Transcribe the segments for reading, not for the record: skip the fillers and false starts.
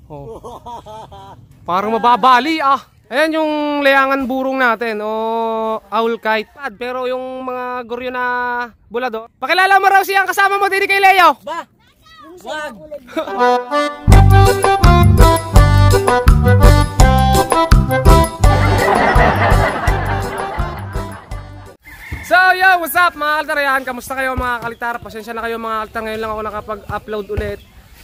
Oh. Parang mababali ah. Ayan yung layangan burong natin o owl kite. Pero yung mga goryo na bulado. Pakilala mo raw siyang kasama mo din kay Leo. Ba? Wag. So yo, what's up mga kaltar? Ayan, kamusta kayo mga kalitar? Pasensya na kayo mga kaltar, ngayon lang ako nakapag-upload ulit.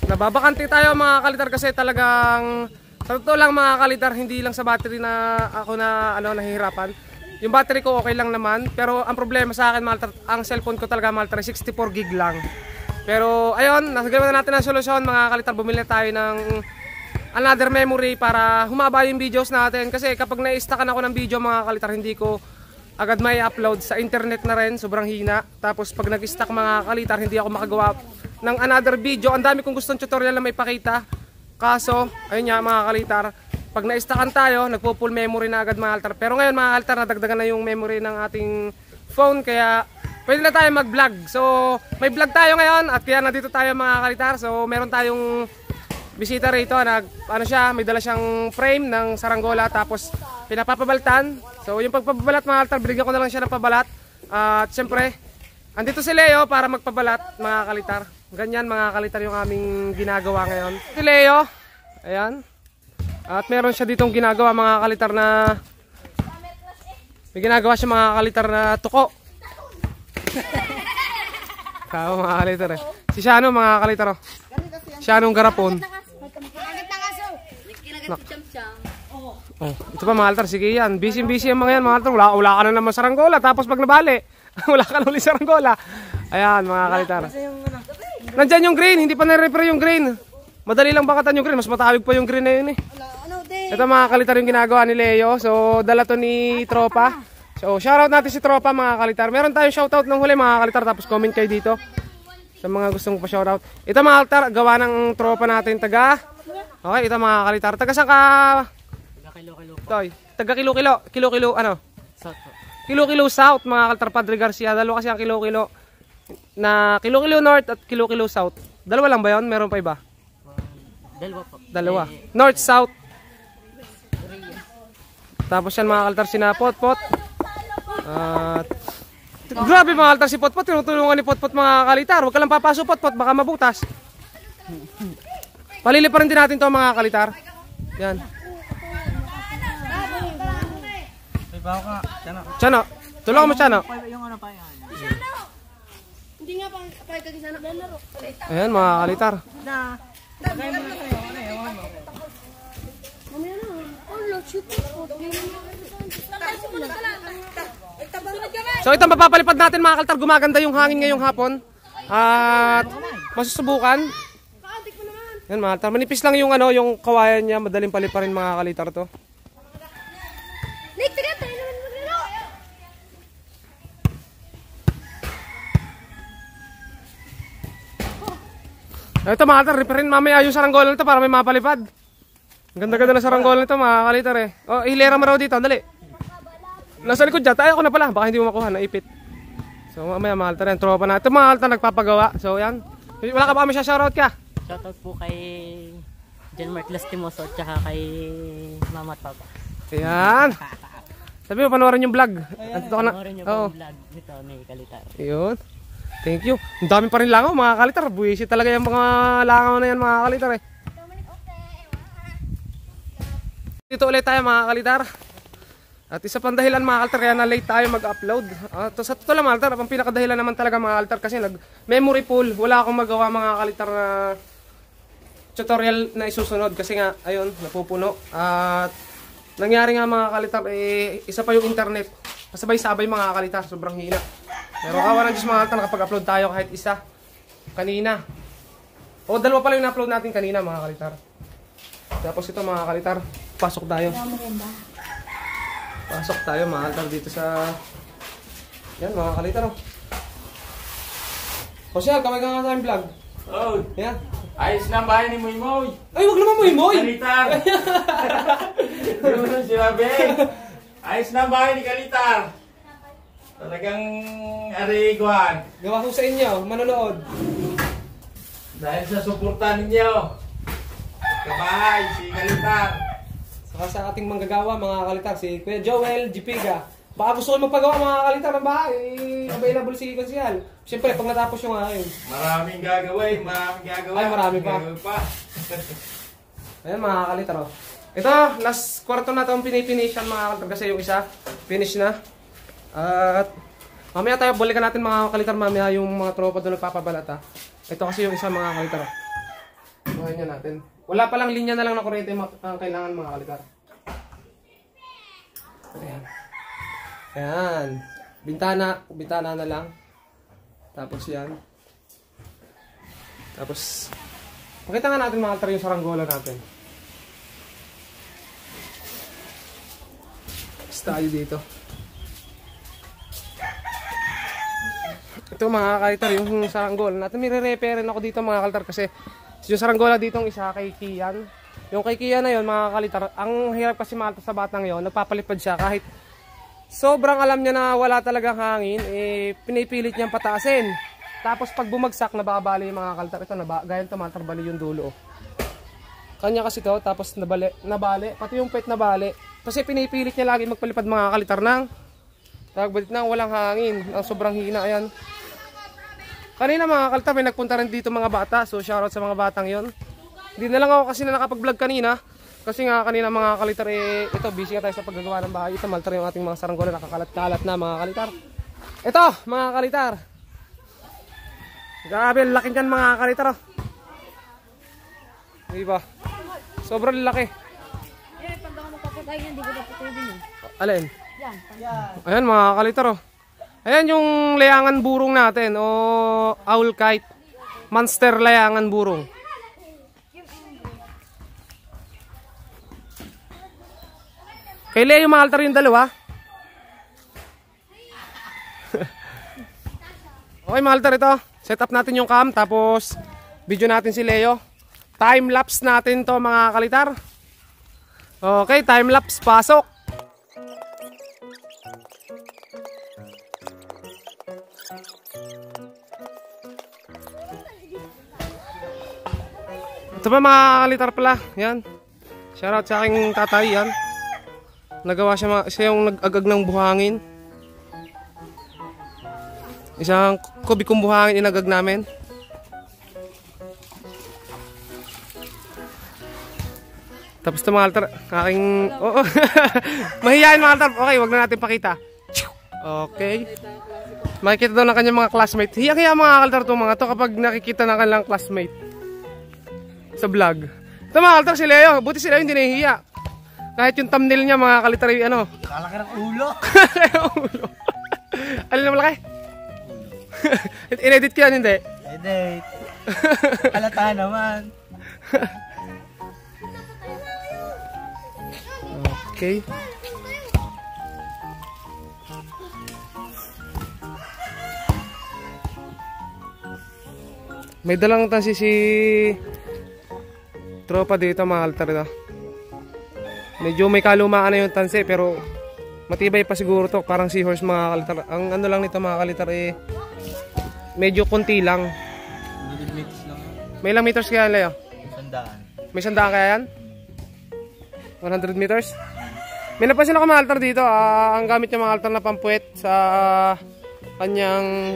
Nababakante tayo mga kalitar kasi talagang sa totoo lang mga kalitar, hindi lang sa battery na ako nahihirapan. Yung battery ko okay lang naman, pero ang problema sa akin mga kaltar, ang cellphone ko talaga mga kaltar 64 gig lang. Pero ayun, nasagawa na natin ang solusyon mga kalitar, bumili tayo ng another memory para humaba yung videos natin. Kasi kapag na-stackan ako ng video mga kalitar, hindi ko agad may upload sa internet na rin, sobrang hina. Tapos pag nag-stack mga kalitar, hindi ako makagawa ng another video. Ang dami kong gustong tutorial na may pakita. Kaso, ayun nga mga kalitar, pag na-stackan tayo, nagpo-full memory na agad mga kalitar. Pero ngayon mga kalitar, nadagdagan na yung memory ng ating phone, kaya pwede na tayo mag-vlog. So, may vlog tayo ngayon at kaya nandito tayo mga kalitar. So, meron tayong bisita rito, may dala siyang frame ng saranggola tapos pinapapabaltan. So yung pagpapabalat mga kalitar, binigyan ko na lang siya ng pabalat. At syempre, andito si Leo para magpabalat mga kalitar. Ganyan mga kalitar yung aming ginagawa ngayon. Si Leo, ayan. At meron siya ditong ginagawa mga kalitar na may ginagawa siya mga kalitar na tuko. Tama mga kalitar eh. Si Shano mga kalitar oh. Shanong garapon. Oh, ito pa mga kalitar, sige yan. Busy yung mga yan mga kalitar. Wala ka na naman saranggola. Tapos pag nabali, wala ka na ulit saranggola. Ayan mga kalitar. Nandyan yung green, hindi pa na-repair yung green. Madali lang bakatan yung green, mas matawig pa yung green na yun eh. Ito mga kalitar yung ginagawa ni Leo. So dala to ni Tropa. So shoutout natin si Tropa mga kalitar. Meron tayong shoutout ng huli mga kalitar. Tapos comment kayo dito sa mga gustong pa shoutout. Ito mga kalitar, gawa ng Tropa natin taga. Okay, ito mga kalitar. Taga saan ka? Toy, taga kilo-kilo ano? South. Kilo-kilo South mga kalitar, Padre Garcia. Dalawa kasi ang kilo-kilo na kilo-kilo North at kilo-kilo South. Dalawa lang ba 'yon? Meron pa iba? Dalawa po. Dalawa. North, South. Tapos yan mga kalitar sina Potpot. At grabe mga kalitar si Potpot, tinutulungan ni Potpot mga kalitar. Huwag ka lang papasok Potpot, baka mabutas. Palili pa rin din natin 'to mga kalitar. Yan. Bawa ka, Chano, tulungan mo Chano. yung ano pa yan. Hindi nga pang kapay ka sana laro. Ayan mga kalitar. Na. Tagay mo na kayo, ano ewan mo. Mamaya na. Oh, shoot po. So itong mapapalipad natin mga kalitar, gumaganda yung hangin ngayong hapon. At masusubukan. Yan mga kalitar, manipis lang yung yung kawayan niya, madaling paliparin mga kalitar to. Ito mga kalitar, reparin mamaya yung saranggola nito para may mapalipad. Ganda-ganda na saranggola nito mga kalitar eh. Oh, hilera mo raw dito, dali. Nasa likod dyan, tayo ko na pala, baka hindi mo makuha, naipit. So mamaya mga kalitar yan, tropa na. Ito mga kalitar nagpapagawa, so yan. Wala ka ba kami siya, shoutout ka? Shoutout po kay John Mark Lastimoso at saka kay Mama at Papa. Ayan. Sabi mo, panoorin yung vlog. Andito ka na. Panoorin niyo po yung vlog nito ni Kalitar. Ayun. Thank you. Ang dami pa rin langaw mga kalitar. Buwisit talaga yung mga langaw na yan mga kalitar eh. Dito ulit tayo mga kalitar. At isa pang dahilan mga kalitar kaya na late tayo mag-upload. Sa totoo lang mga kalitar, ang pinakadahilan naman talaga mga kalitar kasi nag-memory full. Wala akong magawa mga kalitar na tutorial na isusunod kasi nga ayun, napupuno. At nangyari nga mga kalitar isa pa yung internet. Pasabay-sabay mga kalitar, sobrang hina. Pero kawa ng Diyos mga kalitar, nakapag-upload tayo kahit isa kanina. O dalawa pala yung na-upload natin kanina mga kalitar. Tapos ito mga kalitar, pasok tayo. Pasok tayo mga kalitar dito sa yan mga kalitar oh. Social, kamay ka nga sa aming vlog. Oh, Yan. ayos na ang bahay ni Moy Moy. Ay, wag naman Moy! Kalitar. Hindi mo nang sinabi. Ayos na ang bahay ni Kalitar. Talagang ariguan. Gawa ko sa inyo, manonood. Dahil sa suporta ninyo. kabahay, si Kalitar. Saka sa ating manggagawa mga kalitar, si Kuya Joel Jipiga. Baka gusto ko magpagawa mga kalitar ng bahay, available si Konsyal. Siyempre, pag natapos yung ngayon. Maraming gagawin, maraming gagawin. Ay, marami pa. Gagawin pa. Ayan mga kalitar, oh. Ito, last kwarto na itong pinifinishan mga kalitar kasi yung isa, finish na. At mamaya tayo, balikan natin mga kalitar, mamaya yung mga tropa doon nagpapabalata. Ito kasi yung isa mga kalitar, oh. Buhayin nyo natin. Wala palang linya na lang na kuryente ang kailangan mga kalitar. Ayan. Ayan. Bintana na lang. Tapos yan. Tapos, pakita nga natin mga kalitar yung saranggola natin. Tapos tayo dito. Ito mga kalitar yung saranggola natin. May re-repairin ako dito mga kalitar kasi yung saranggola ditong isa kay Kian. Yung kay Kian na yun mga kalitar, ang hirap kasi malta sa batang yon, nagpapalipad siya kahit sobrang alam niya na wala talagang hangin, pinipilit niyang pataasin. Tapos pag bumagsak, nababali yung mga kalitar. Ito, gaya ito, matarbali yung dulo. Kanya kasi to, tapos nabali, pati yung pet nabali. Kasi pinipilit niya lagi magpalipad mga kalitar ng tagbalit na walang hangin, ang sobrang hina. Ayan. Kanina mga kalitar, may nagpunta rin dito mga bata. So shoutout sa mga batang yon. Hindi na lang ako kasi na nakapag-vlog kanina. Kasi nga kanina mga kalitar, ito busy nga tayo sa paggagawa ng bahay. Ito maltar yung ating mga saranggola, nakakalat-kalat na mga kalitar. Ito mga kalitar. Grabe, laki niyan mga kalitar. Diba? Sobrang laki. Pag ako magpapatay yan, di ko napatay din yun. Alin? Yan. Ayan mga kalitar, oh. Ayan yung layangan burong natin o owl kite. Monster layangan burong. Kay Leo mga altar yung dalawa. Okay mga altar, ito. Set up natin yung cam tapos video natin si Leo. Time lapse natin to mga kalitar. Okay, time lapse, pasok. Ito pa mga kalitar pala, yan. Shoutout sa aking tatay, yan. Nagawa siya yung nag-agag ng buhangin. Isang kubikong buhangin inagag namin. Tapos ito mga kalitar, aking... Oh, mahihayin mga kalitar. Okay, wag na natin pakita. Okay. Makikita daw ng kanyang mga classmate. Hiyang-hiya mga kalitar itong mga to kapag nakikita ng kanilang classmate sa vlog. Ito mga kalitar, si Leo. Buti si Leo hindi nahihiya. Kahit yung thumbnail niya mga kalitar, ano. Kalaki ng ulo. Ulo. Alin na malaki? In-edit ko yan, hindi? Edit. Halata naman. Okay. May dalang tansi si tropa dito mga kalitar ito. Medyo may kalumaan na yung tansi pero matibay pa siguro to, parang seahorse mga kalitar. Ang ano lang nito mga kalitar medyo konti lang. 100 meters lang. May ilang meters kaya Leo? 100. May 100 kaya yan? 100 meters? May napansin ako mga kalitar dito. Ang gamit niya mga kalitar na pampuwet sa kanyang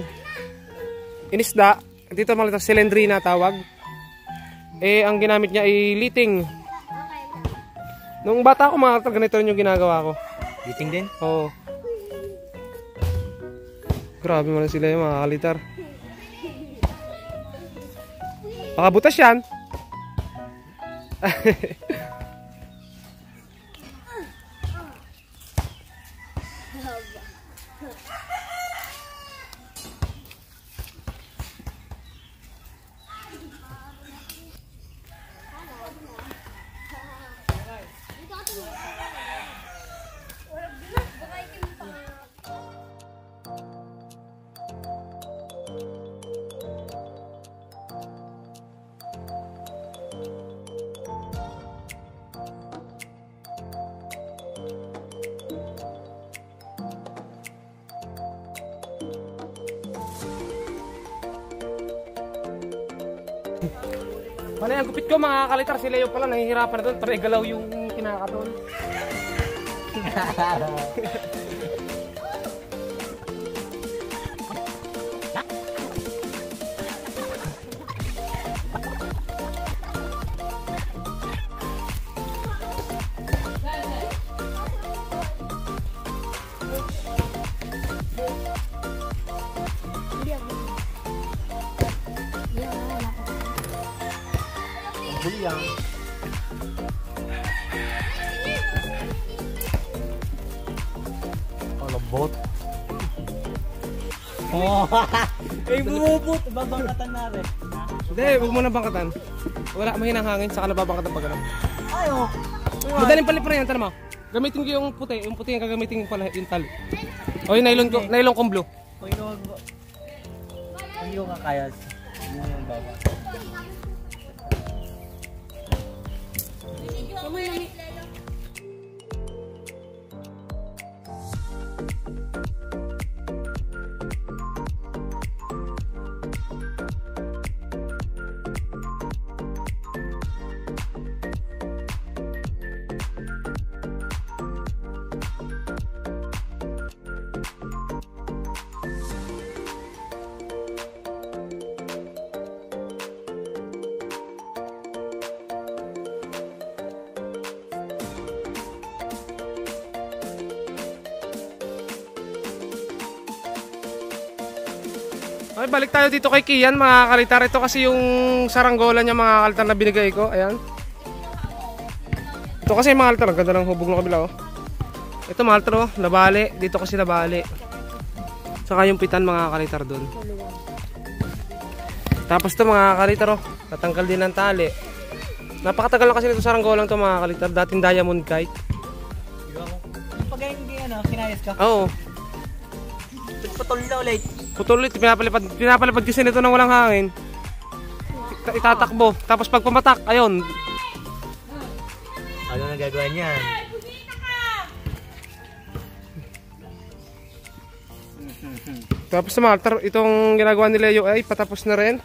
inisda. Dito mga kalitar, silendrina tawag. Ang ginamit niya ay liting. Nung bata ako mga kalitar, ganito rin yung ginagawa ko. Liting din? Oo. Grabe mo na sila yung mga kalitar. Baka butas yan. Ano yung gupit ko mga kalitar, si Leo pala nahihirapan na doon para igalaw yung kinakaton. Bulyang. Lambot. Oh. Ay bumubot, babangkatan na rin. Hindi, huwag mo na bangkatan. Wala, mahinang hangin, saka nababangkatan pag gano'n. Ay oh. Madaling pali pa rin yan, tara mo. Gamitin ko yung puti yung gagamitin ko pala yung tali. O yung nylon kong blue. Kung yung kakayas, yun yung baba. Okay, balik tayo dito kay Kian mga kalitar. Ito kasi yung saranggola niya mga kalitar na binigay ko. Ayan. Ito kasi mga kalitar, ang ganda ng hubog ng kabila oh. Ito mga kalitar oh, nabali. Dito kasi nabali. Saka yung pitan mga kalitar doon. Tapos ito mga kalitar oh, natanggal din ng tali. Napakatagal na kasi nito saranggolang to mga kalitar. Dating diamond kite. Pag hindi kinayas ka? Oo. Putol na ulit. Putol ulit, pinapalipad kasi nito nang walang hangin. Itatakbo. Tapos pag pumatak, ayun. Ano na gagawa niyan? Tapos sa mga itong ginagawa ni Leo ay patapos na rin.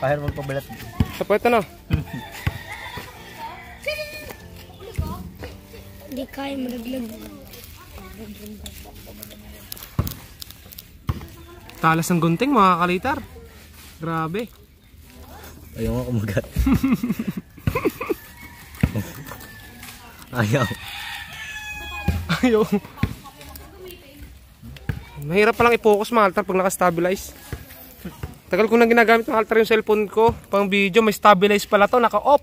Pahir magpabalat. Tapos ito na. Hindi kaya malaglag. Talas ng gunting mga kalitar. Grabe. Ayaw nga kumagat. Ayaw. Ayaw. Mahirap palang i-focus mga kalitar pag naka-stabilize. Tagal ko nang ginagamit mga kalitar yung cellphone ko. Pang video may stabilize pala to, naka-off.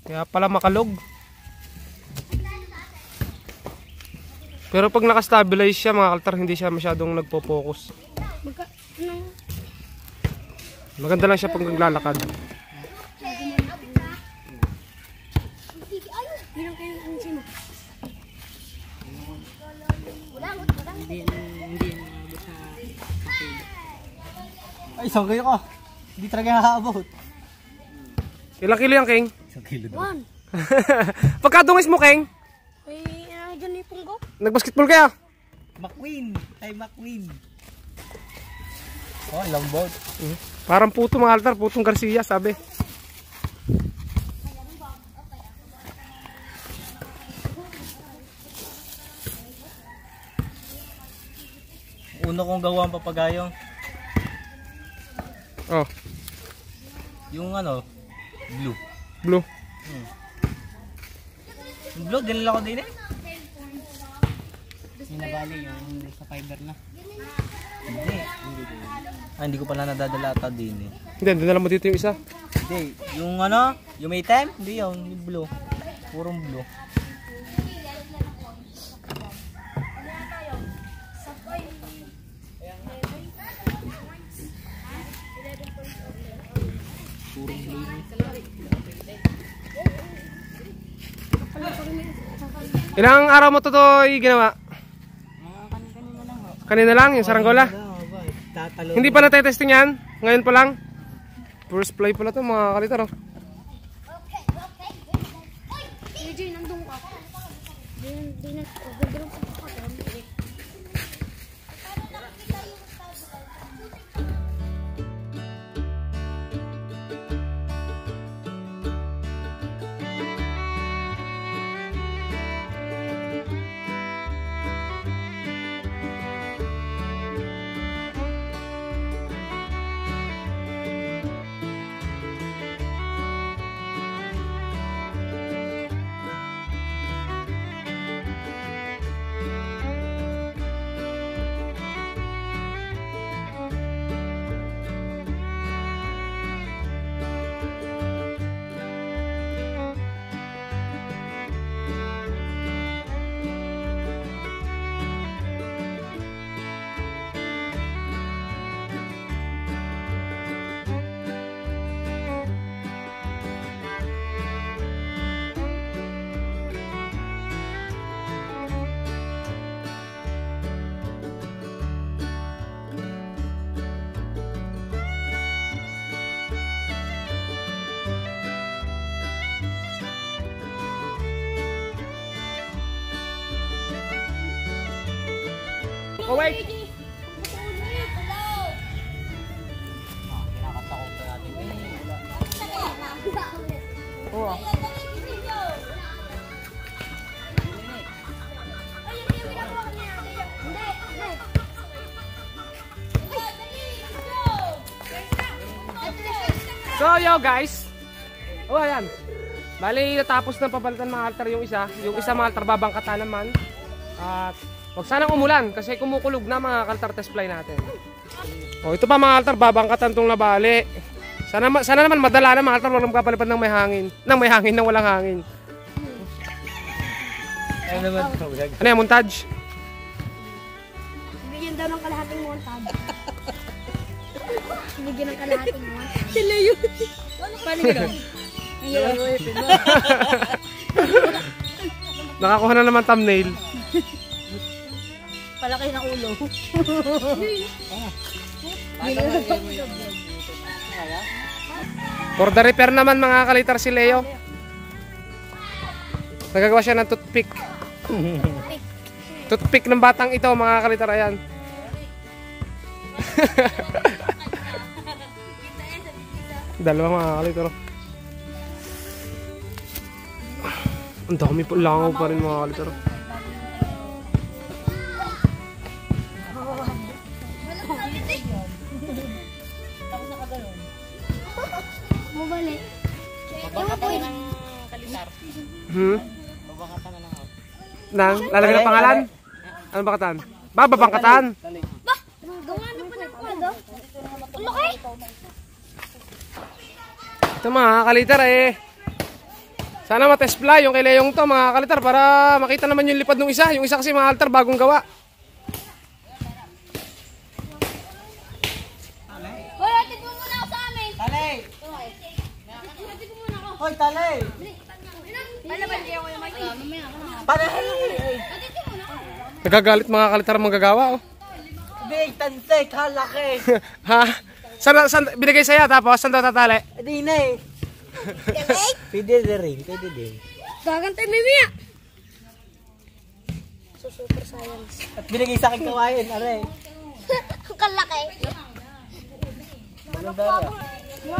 Kaya pala makalog. Pero pag naka-stabilize siya mga kalitar, hindi siya masyadong nagpo-focus. Maganda lang siya pag naglalakad. Ay, isang kilo ko. Hindi talaga nakakabot. Ilang kilo yan, King? Isang kilo daw. 1. Pagkadungis mo, King? Ay, dyan yung punggo. Nagbasketball kaya? McQueen. Ay, McQueen. Oh, lambot. Parang puto mga altar, putong Garcia, sabi. Una kong gawa ang papagayong. Oh, Yung blue. blue. Yung blue, dinala ko din eh. Sinabali yung sa fiber na. Hindi. Hindi ko pala nadadala ata din eh. Hindi, dinala mo dito yung isa. Hindi, yung yung may time? Hindi yun, yung blue. Purong blue. Purong blue. Ilang araw mo to ginawa? Kanina lang, yung saranggola. Tatalo. Hindi pa natetesting yan? Ngayon pa lang? First play pala to mga kalitar oh. AJ, nandun ka. Di na, gagawin sa pakatan. wait. Kinakanta ko pa natin. Oo. So yo guys. Oh ayan. Bali natapos na papalitan mga altar yung isa. Yung isa mga altar babangkatan naman. At wag sanang umulan kasi kumukulog na mga altar test fly natin. Oh ito pa mga altar babangkatan tong nabali. Sana naman madala na mga altar wag magpapalipad ng may hangin. Nang walang hangin. Ano naman? Ano yan montage? Bigyan daw ng kalahating montage. Bigyan ng kalahating montage. Sila yun. Paano gano'n? Nakakuha na naman thumbnail. Palaki ng ulo. For the repair naman mga kalitar si Leo. Nagagawa siya ng toothpick. Toothpick ng batang ito mga kalitar, ayan. Dalawa mga kalitar. Ang dami po langaw pa rin mga kalitar. Mabalik. Babangkatan na ng kalitar. Babangkatan na ng house. Lalagyan ng pangalan? Ano bakatan? Babangkatan. Bah! Gawa na pa ng kwado. Ulo kay? Ito mga kalitar eh. Sana matest fly yung kay Leong to mga kalitar para makita naman yung lipad ng isa. Yung isa kasi mga altar bagong gawa. Hoy, atid mo muna ako sa amin. Talay! Atid mo muna ako. Hoy, talay! Palaban kayo ko yung mic. Mamaya ako na. Talay! Atid mo muna ako. Nagagalit mga kalitar manggagawa oh. Big, tansik, halaki! Ha? Saan binigay saya tapos saan daw tatali? Hindi na eh. Pwede rin, pwede din. Gagantay mo miya. So, super science. At binigay sa akin kawain, aray. Ang kalaki.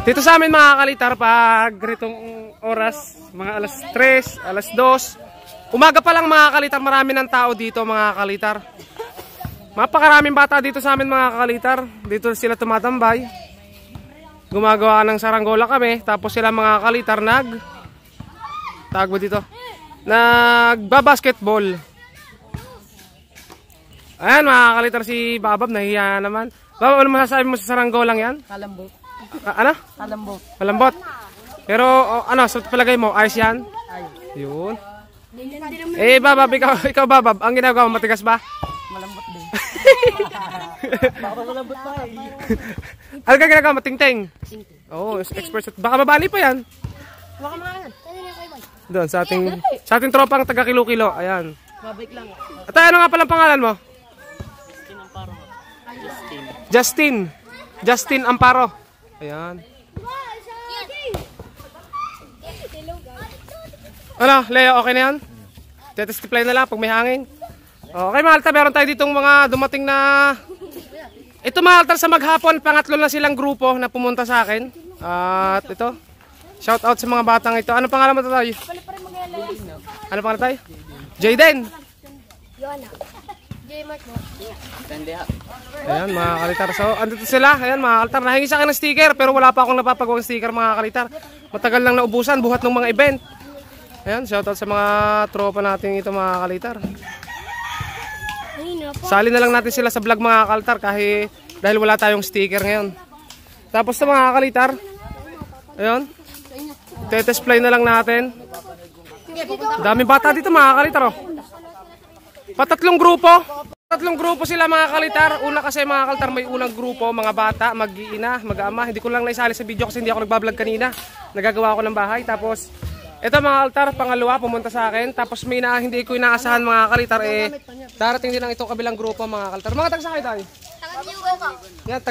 Dito sa amin mga kalitar pag ganitong oras, mga alas 3, alas 2. Umaga pa lang mga kalitar, marami ng tao dito mga kalitar. Mapakaraming bata dito sa amin mga kalitar. Dito sila tumatambay. Gumagawa ng saranggola kami. Tapos sila mga kalitar tawag dito, nagbabasketball. Ayan mga kalitar si Babab, nahiya naman. Babab, ano masasabi mo sa saranggolang yan? Kalambot. Ano? Kalambot. Malambot. Pero ano, sa palagay mo, ayos yan? Yun. Eh Babab, ikaw Babab, ang ginagawa mo matigas ba? Malambot din. Baka malambot pa eh. Ano ka ginagawa mo? Ting-ting? Oo, expert. Baka mabali pa yan. Baka mga yan. Doon, sa ating tropang taga Kilo-Kilo. Ayan. Mabait lang. At ano nga palang pangalan mo? Justin Amparo. Justin Amparo. Ayan. Ano, Leo, okay na yan? Tetestify na lang pag may hangin. Okay mga altar, meron tayo ditong mga dumating na... Ito mga altar sa maghapon, pangatlo na silang grupo na pumunta sa akin. At ito, shout out sa mga batang ito. Ano pangalan mo tayo? Ano pangalan tayo? Jayden. Yona. J-Mark mo. Ayan mga kalitar. So andito sila. Ayan mga kalitar. Nahingi sa akin ng sticker pero wala pa akong napapagawang sticker mga kalitar. Matagal lang naubusan buhat ng mga event. Ayan, shout out sa mga tropa natin ito mga kalitar. Sali na lang natin sila sa vlog mga kalitar kahit dahil wala tayong sticker ngayon. Tapos sa mga kalitar, ayun, tetesplay na lang natin. Daming bata dito mga kalitar oh. Tatlong grupo sila mga kalitar. Una kasi mga kalitar may unang grupo, mga bata, mag-iina, mag-ama. Hindi ko lang naisali sa video kasi hindi ako nagbablog kanina. Nagagawa ako ng bahay. Tapos ito mga kalitar, pangalawa pumunta sa akin. Tapos may hindi ko inaasahan mga kalitar eh. Darating din lang itong kabilang grupo mga kalitar. Mga taga sakay tayo. Taga-Newgan ka. Yan,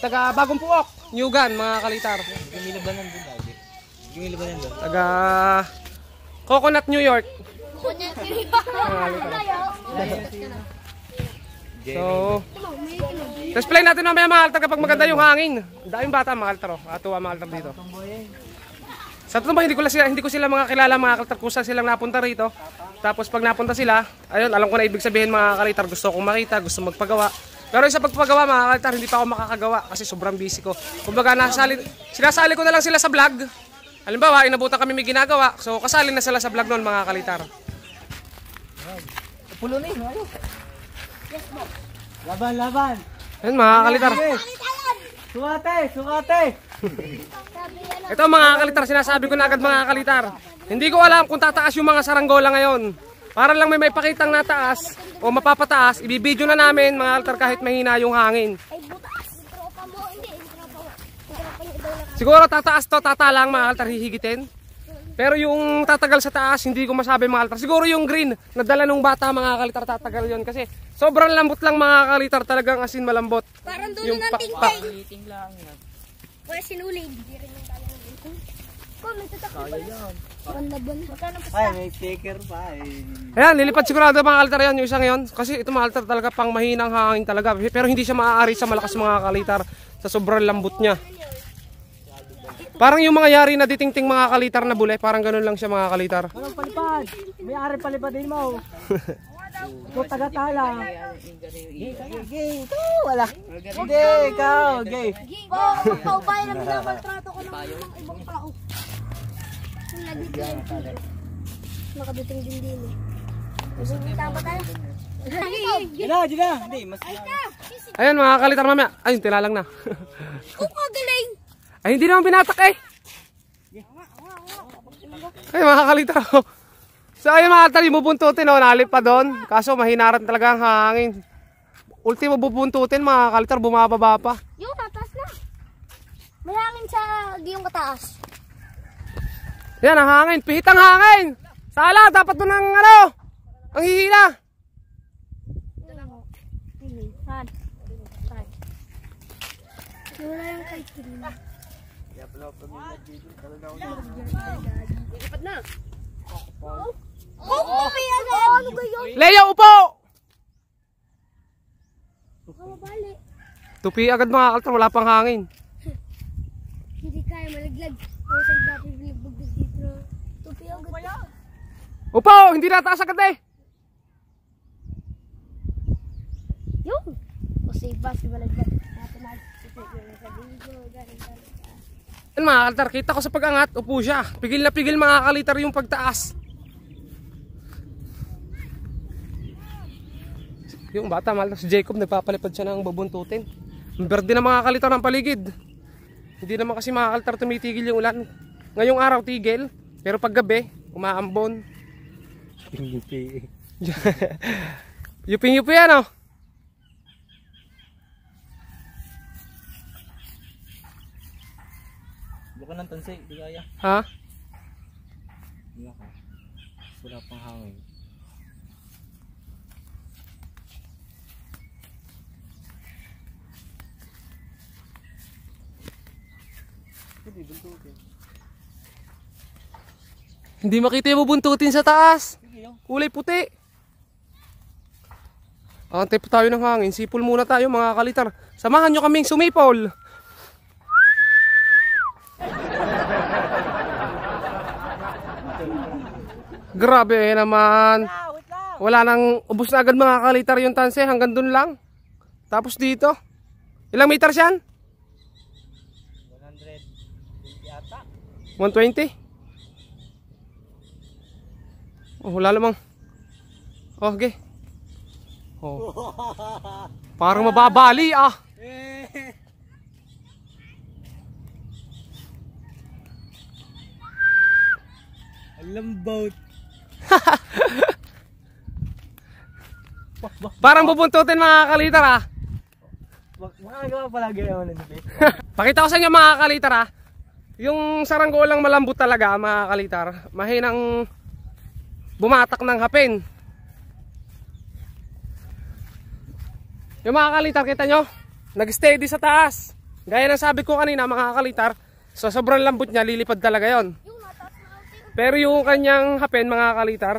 taga Bagong Puok, Newgan mga kalitar. Gumilibanan din daw. Gumilibanan doon. Taga Coconut, New York. So, test play natin mamaya mga kaltar kapag maganda yung hangin. Ang daming bata mga kaltar. Atuwa mga kaltar dito. Sa totoo ba, hindi ko sila mga kilala mga kaltar kung saan silang napunta rito. Tapos pag napunta sila, ayun, alam ko na ibig sabihin mga kaltar, gusto kong makita, gusto magpagawa. Pero sa pagpagawa mga kaltar, hindi pa ako makakagawa kasi sobrang busy ko. Kumbaga, sinasali ko na lang sila sa vlog. Halimbawa, inabutan kami may ginagawa. So, kasali na sila sa vlog noon mga kaltar. Pulo na yun, ayun. Laban, laban. Ayun mga kaltar. Sukate. Ito mga kalitar, sinasabi ko na agad mga kalitar. Hindi ko alam kung tataas yung mga saranggola ngayon. Para lang may pakitang nataas o mapapataas, ibibidyo na namin mga kalitar kahit mahina yung hangin. Ay, butas. Tropa mo. Hindi, tropa mo. Tropa niya daw lang. Siguro tataas to, tatalang mga kalitar hihigitin. Pero yung tatagal sa taas, hindi ko masabi mga kalitar. Siguro yung green, nadala nung bata mga kalitar, tatagal yon kasi sobrang lambot lang mga kalitar, talagang asin malambot. Parang dulo Yung ng pakpak. tingting. Wala sinulid. Hindi rin yung kaya ng tingting. Kung nagtatakbo ba? Ang laban. Magkano pa Ay, may sticker pa eh. Ayan, nilipad sigurado mga kalitar yan, yung isang yon. Kasi ito mga kalitar talaga pang mahinang hangin talaga. Pero hindi siya maaari sa malakas mga kalitar sa sobrang lambot niya. Parang yung mga yari na ditingting mga kalitar na bule, parang ganun lang siya mga kalitar. Anong palipad? May ari palipadin mo. Ito taga-tala. Gay. Ito, wala. Hindi, ikaw. Gay. Paubayan na minamaltrato ko ng ibang tao. Yung nagditing. Nakadating din din eh. Tama tayo. Dila. Hindi, mas Ayan mga kalitar mamaya. Ayun, tilalang na. Kung kagaling. Ay, hindi naman binatak eh. Ay, mga kalitar. So, ayun mga kalitar, yung bubuntutin, nalip pa doon. Kaso, mahinaran talaga ang hangin. Ultimo bubuntutin, mga kalitar, bumababa pa. Yung tatas na. May hangin sa giyong kataas. Yan, ang hangin. Pihit ang hangin. Sala, dapat doon ang ang hihila. Wala yung kay Kirina. Ilipat na. Oh, ano gayon? Leia, upo! Mabali. Tupi agad mga kalitar, wala pang hangin. Hindi kaya malaglag. O sa dapat binigbog dito. Tupi agad. Upo! Hindi nataas agad eh. Yung. O sa iba, si malaglag. Natin sa video. Yan mga kalitar, kita ko sa pag-angat, upo siya. Pigil na pigil mga kalitar yung pagtaas. Yung bata, mahal si Jacob, nagpapalipad siya ng babuntutin. Ang berde na mga kalitar ng paligid. Hindi naman kasi mga kalitar tumitigil yung ulan. Ngayong araw tigil, pero pag gabi, umaambon. Yupi. Yupi ano? Bukan ng tansi, di kaya. Ha? Hindi ako. Wala pang hangin. Hindi makita yung bubuntutin sa taas. Kulay puti. Antay po tayo ng hangin. Sipol muna tayo mga kalitar. Samahan nyo kaming sumipol. Grabe naman. Wala nang ubos na agad mga kalitar yung tanse. Hanggang dun lang. Tapos dito. Ilang meters yan? 120 ata. 120? Oh, wala lamang. Oh, okay. Oh. Parang mababali ah. Lambot. Parang bubuntutin mga kalitar ah. Makagawa palagi naman ng dito. Pakita ko sa inyo mga kalitar ah. Yung saranggolang malambot talaga mga kalitar. Mahinang bumatak ng hapin. Yung mga kalitar, kita nyo? Nag-steady sa taas. Gaya ng sabi ko kanina mga kalitar, sa sobrang lambot niya, lilipad talaga yon. Pero yung kanyang hapin mga kalitar,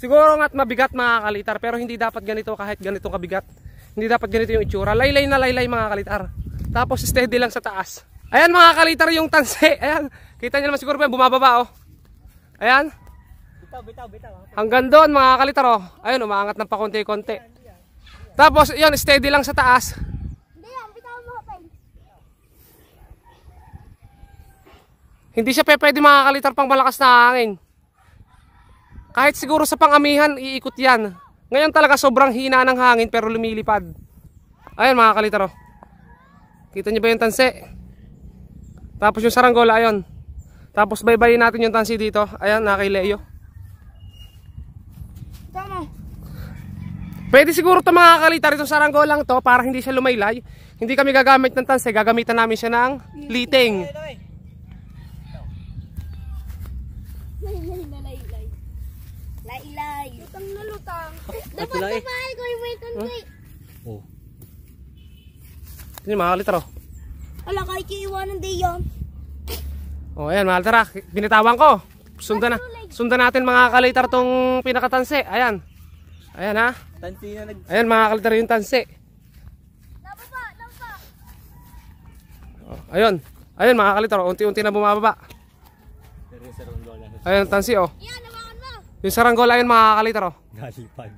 siguro nga't mabigat mga kalitar, pero hindi dapat ganito kahit ganitong kabigat. Hindi dapat ganito yung itsura. Laylay na laylay mga kalitar. Tapos steady lang sa taas. Ayan mga kalitar yung tanse. Ayan. Kita nyo naman siguro pa bumababa oh. Ayan. Bitaw. Hanggang doon mga kalitar oh. Ayun, umaangat ng pakonti-konti. Tapos yun, steady lang sa taas. Hindi yan, bitawan mo kapay. Hindi siya pwede mga kalitar pang malakas na hangin. Kahit siguro sa pangamihan, iikot yan. Ngayon talaga sobrang hina ng hangin pero lumilipad. Ayan mga kalitar oh. Kita nyo ba yung tanse? Tapos yung saranggola, ayun. Tapos baybayin natin yung tansi dito. Ayan, nakakileo. Tama. Pwede siguro ito mga kalitar, itong saranggolang to para hindi siya lumaylay. Hindi kami gagamit ng tanse, gagamitan namin siya ng liting. Laylay. Lutang na lutang. Dapat kapay ko yung may tansi. Oh. Yun mga kalitar oh. Wala kahit yung iwanan din yan. O ayan mga kalitar, binitawan ko. Sundan natin mga kalitar tong pinakatanse. Ayan. Ayan ha. Tansi na Ayan mga kalitar yung tanse. Nababa. O, ayun. Ayun mga kalitar, unti-unti na bumababa. Ayan ang tansi oh. Yan, nawakan mo. Yung saranggola ayun mga kalitar oh. Galipad.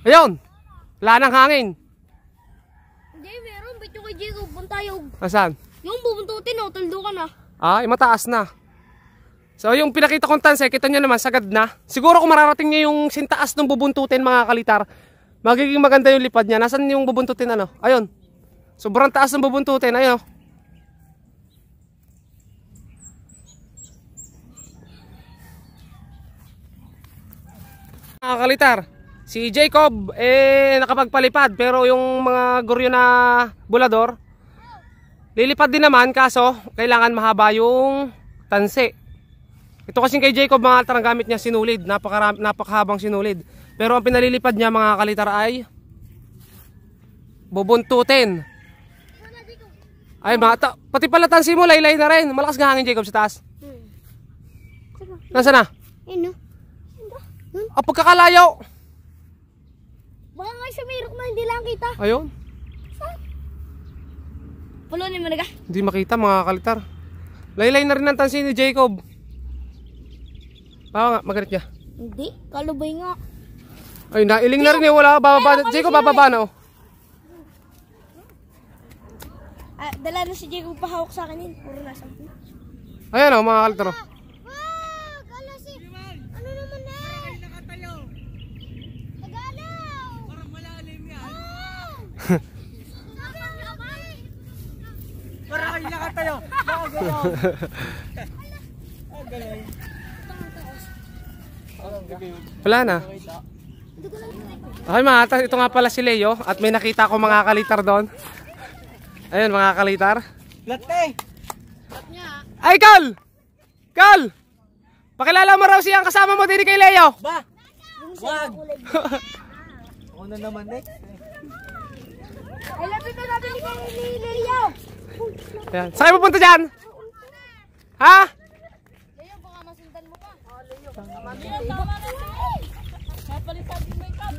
Ayun. Wala nang hangin. Hindi, meron. Ba't yung kay Jacob? Buntayog. Nasaan? Yung bubuntutin, oh. Taldo ka na. Ah, mataas na. So yung pinakita kong tanse, kita nyo naman, sagad na. Siguro kung mararating nyo yung sintaas ng bubuntutin mga kalitar, magiging maganda yung lipad niya. Nasaan yung bubuntutin ano? Ayun. Sobrang taas ng bubuntutin. Ayun. Mga kalitar, si Jacob nakapagpalipad pero yung mga guryo na bulador lilipad din naman kaso kailangan mahaba yung tanse. Ito kasing kay Jacob mga kalitar ang gamit niya sinulid, napakahabang sinulid. Pero ang pinalilipad niya mga kalitar ay bubuntutin. Ay mga pati pala tansi mo laylay na rin. Malakas nga hangin Jacob sa taas. Nasaan na? Ayun, no? Pagkakalayo. Baka nga sa mirok na hindi lang kita. Ayun. Pulunin mo na ka. Hindi makita mga kalitar. Laylay na rin ang tansi ni Jacob. Baka nga, magalit niya. Hindi, kalubay nga. Ay, nailing na rin eh. Wala, bababa. Jacob, bababa na oh. Dala na si Jacob pahawak sa akin yun. Puro nasa akin. Ayan oh, mga kalitar oh. Wag! Ala si... Ano naman na? Parang nakatayo. Tagalaw! Parang malalim yan. Parang nakatayo. Wala na. Okay mga kalitar, ito nga pala si Leo. At may nakita ko mga kalitar doon. Ayun mga kalitar. Latte. Ay, Carl! Carl! Pakilala mo raw siyang kasama mo din kay Leo. Ba? Wag. Ako na naman next. Ay, lapitan natin ni Leo. Ayan. Saan kayo pupunta dyan? Ha? Leo, baka masundan mo pa. Leo, tama na.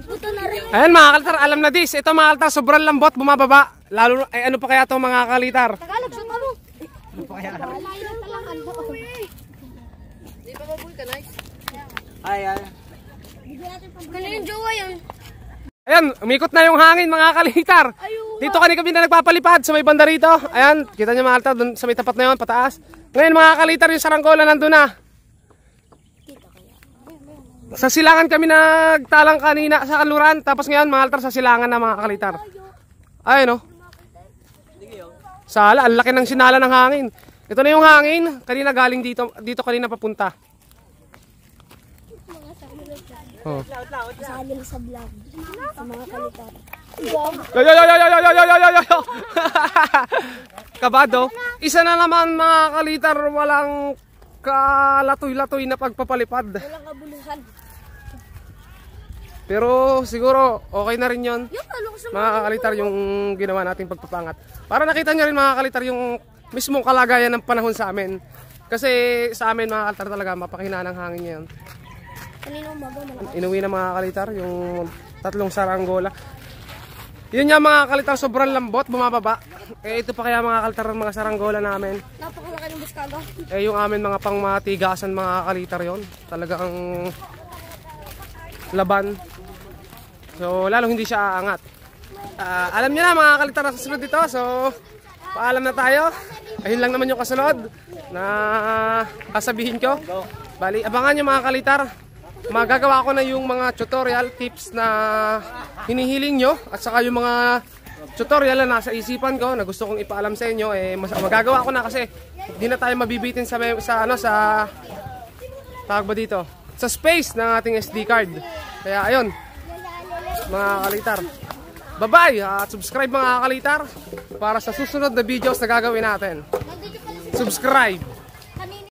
Puto na rin. Ayan mga kalitar, alam na dis. Ito mga kalitar, sobrang lambot, bumababa. Lalo, ay ano pa kaya ito mga kalitar? Tagalog, sundan mo. Ano pa kaya? Malayo na lang. Di ba mabuhay ka, nice? Ay. Kano yung jowa yun? Ayan, umikot na yung hangin mga kalitar. Dito kami na nagpapalipad sa may banda rito. Ayan, kita niyo mga kalitar, dun sa may tapat na yun, pataas. Ngayon mga kalitar, yung saranggola nandun na. Sa silangan kami nagtalang kanina sa kanluran. Tapos ngayon mga kalitar, sa silangan na mga kalitar. Ayun o. Sala, ang laki ng sinala ng hangin. Ito na yung hangin. Kanina galing dito kanina papunta. Oh. Kasali sa vlog. Sa mga kalitar. Yo. Kabado. Isa na naman mga kalitar, walang kalatoy-latoy na pagpapalipad. Walang kabuluhan. Pero siguro okay na rin yon. Yung talong sa Mga kalitar yung ginawa nating pagpapangat. Para nakita nyo rin mga kalitar yung mismong kalagayan ng panahon sa amin. Kasi sa amin mga kalitar talaga mapakina ng hangin ngayon. Kanina umaga, malakas. Inuwi na mga kalitar, yung 3 saranggola. Yun nga mga kalitar, sobrang lambot, bumababa. Eh ito pa kaya mga kalitar ng mga saranggola namin. Napakalaki ng buskaga. Eh yung amin mga pangmatigasan mga kalitar yon, talagang laban. So lalong hindi siya aangat. Alam niyo na mga kalitar na susunod dito. So paalam na tayo. Ayun lang naman yung kasunod na sasabihin ko. Bali, abangan nyo mga kalitar. Magagawa ko na yung mga tutorial tips na hinihiling nyo. At saka yung mga tutorial na nasa isipan ko na gusto kong ipaalam sa inyo. Eh, magagawa ko na kasi hindi na tayo mabibitin sa tawag ba dito? Sa space ng ating SD card. Kaya ayun, mga kalitar. Bye-bye at subscribe mga kalitar para sa susunod na videos na gagawin natin. Subscribe!